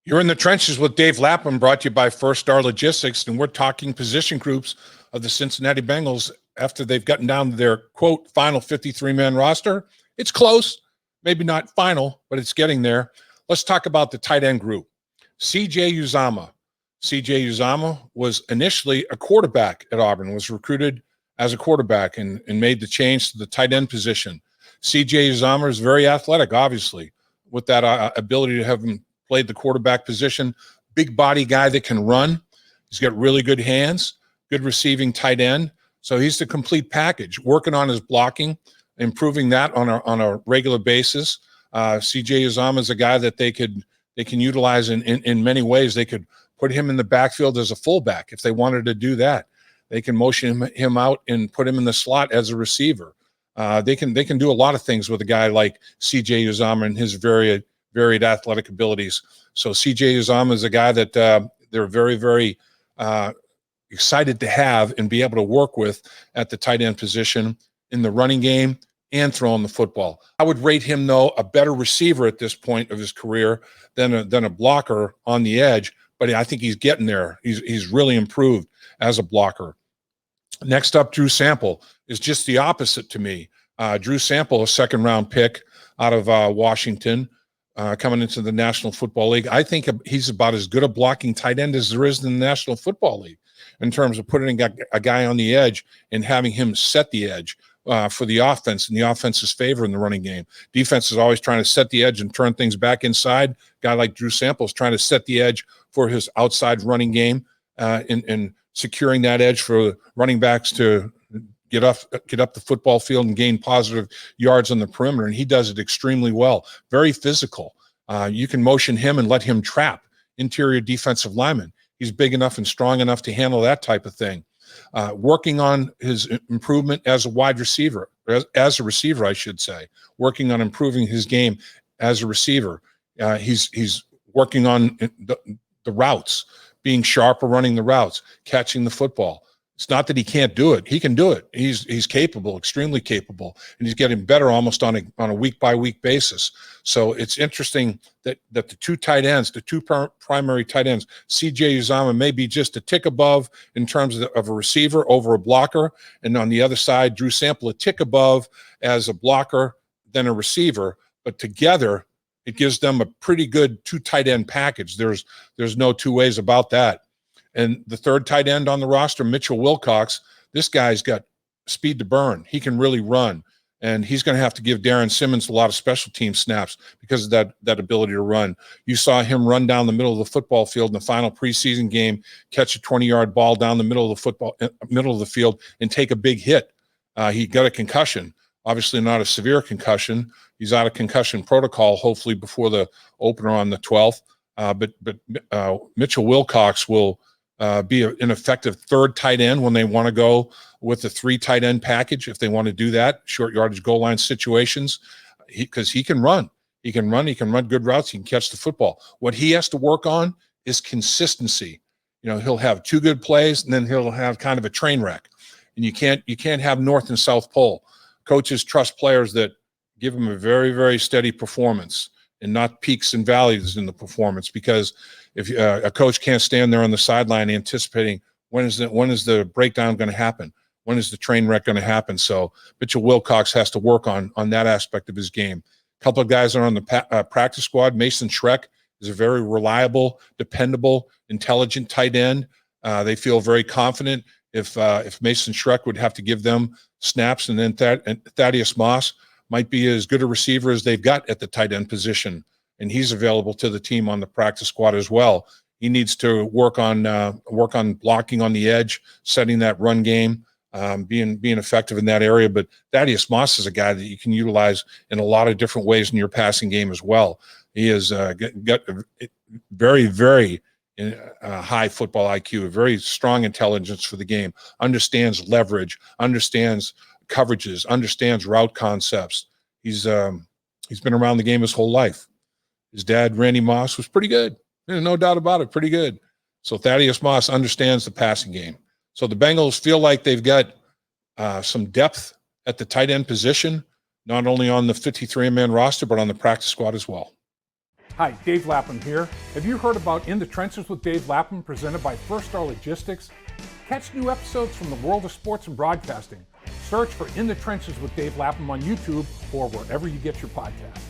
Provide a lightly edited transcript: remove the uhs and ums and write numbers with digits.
You're in the trenches with Dave Lapham, brought to you by First Star Logistics, and we're talking position groups of the Cincinnati Bengals after they've gotten down to their, quote, final 53-man roster. It's close, maybe not final, but it's getting there. Let's talk about the tight end group. C.J. Uzomah. C.J. Uzomah was initially a quarterback at Auburn, was recruited as a quarterback and made the change to the tight end position. C.J. Uzomah is very athletic, obviously, with that ability to have him played the quarterback position. Big body guy that can run. He's got really good hands, good receiving tight end. So he's the complete package, working on his blocking, improving that on a regular basis. C.J. Uzomah is a guy that they can utilize in many ways. They could put him in the backfield as a fullback if they wanted to do that. They can motion him out and put him in the slot as a receiver. They can do a lot of things with a guy like C.J. Uzomah and his varied athletic abilities. So C.J. Uzomah is a guy that they're very, very excited to have and be able to work with at the tight end position in the running game and throwing the football. I would rate him, though, a better receiver at this point of his career than a blocker on the edge, but I think he's getting there. He's really improved as a blocker. Next up, Drew Sample is just the opposite to me. Drew Sample, a second-round pick out of Washington, coming into the National Football League. I think he's about as good a blocking tight end as there is in the National Football League in terms of putting a guy on the edge and having him set the edge for the offense in the offense's favor in the running game. Defense is always trying to set the edge and turn things back inside. A guy like Drew Sample is trying to set the edge for his outside running game and securing that edge for running backs to get up the football field and gain positive yards on the perimeter, and he does it extremely well. Very physical. You can motion him and let him trap interior defensive linemen. He's big enough and strong enough to handle that type of thing. Working on his improvement as a wide receiver, as a receiver, I should say. Working on improving his game as a receiver. He's working on the routes, being sharper running the routes, catching the football. It's not that he can't do it. He can do it. He's capable, extremely capable, and he's getting better almost on a week-by-week basis. So it's interesting that the two tight ends, the two primary tight ends, C.J. Uzomah may be just a tick above in terms of a receiver over a blocker, and on the other side, Drew Sample a tick above as a blocker than a receiver, but together it gives them a pretty good two tight end package. There's no two ways about that. And the third tight end on the roster, Mitchell Wilcox, this guy's got speed to burn. He can really run. And he's going to have to give Darren Simmons a lot of special team snaps because of that ability to run. You saw him run down the middle of the football field in the final preseason game, catch a 20-yard ball down the middle of the field, and take a big hit. He got a concussion. Obviously not a severe concussion. He's out of concussion protocol, hopefully before the opener on the 12th. But Mitchell Wilcox will be an effective third tight end when they want to go with the three tight end package, if they want to do that, short yardage goal line situations, because he can run. He can run good routes. He can catch the football. What he has to work on is consistency. You know, he'll have two good plays and then he'll have kind of a train wreck. And you can't have north and south pole. Coaches trust players that give them a very, very steady performance and not peaks and valleys in the performance, because if a coach can't stand there on the sideline anticipating when is the breakdown going to happen, when is the train wreck going to happen. So Mitchell Wilcox has to work on that aspect of his game. A couple of guys are on the practice squad. Mason Schreck is a very reliable, dependable, intelligent tight end. They feel very confident if Mason Schreck would have to give them snaps, and then Thaddeus Moss might be as good a receiver as they've got at the tight end position, and he's available to the team on the practice squad as well. He needs to work on blocking on the edge, setting that run game, being effective in that area. But Thaddeus Moss is a guy that you can utilize in a lot of different ways in your passing game as well. He has got very, very high football IQ, a very strong intelligence for the game, understands leverage, understands coverages, understands route concepts. He's been around the game his whole life. His dad, Randy Moss, was pretty good. There's no doubt about it, pretty good. So Thaddeus Moss understands the passing game. So the Bengals feel like they've got some depth at the tight end position, not only on the 53-man roster, but on the practice squad as well. Hi, Dave Lapham here. Have you heard about In the Trenches with Dave Lapham, presented by First Star Logistics? Catch new episodes from the world of sports and broadcasting. Search for In the Trenches with Dave Lapham on YouTube or wherever you get your podcasts.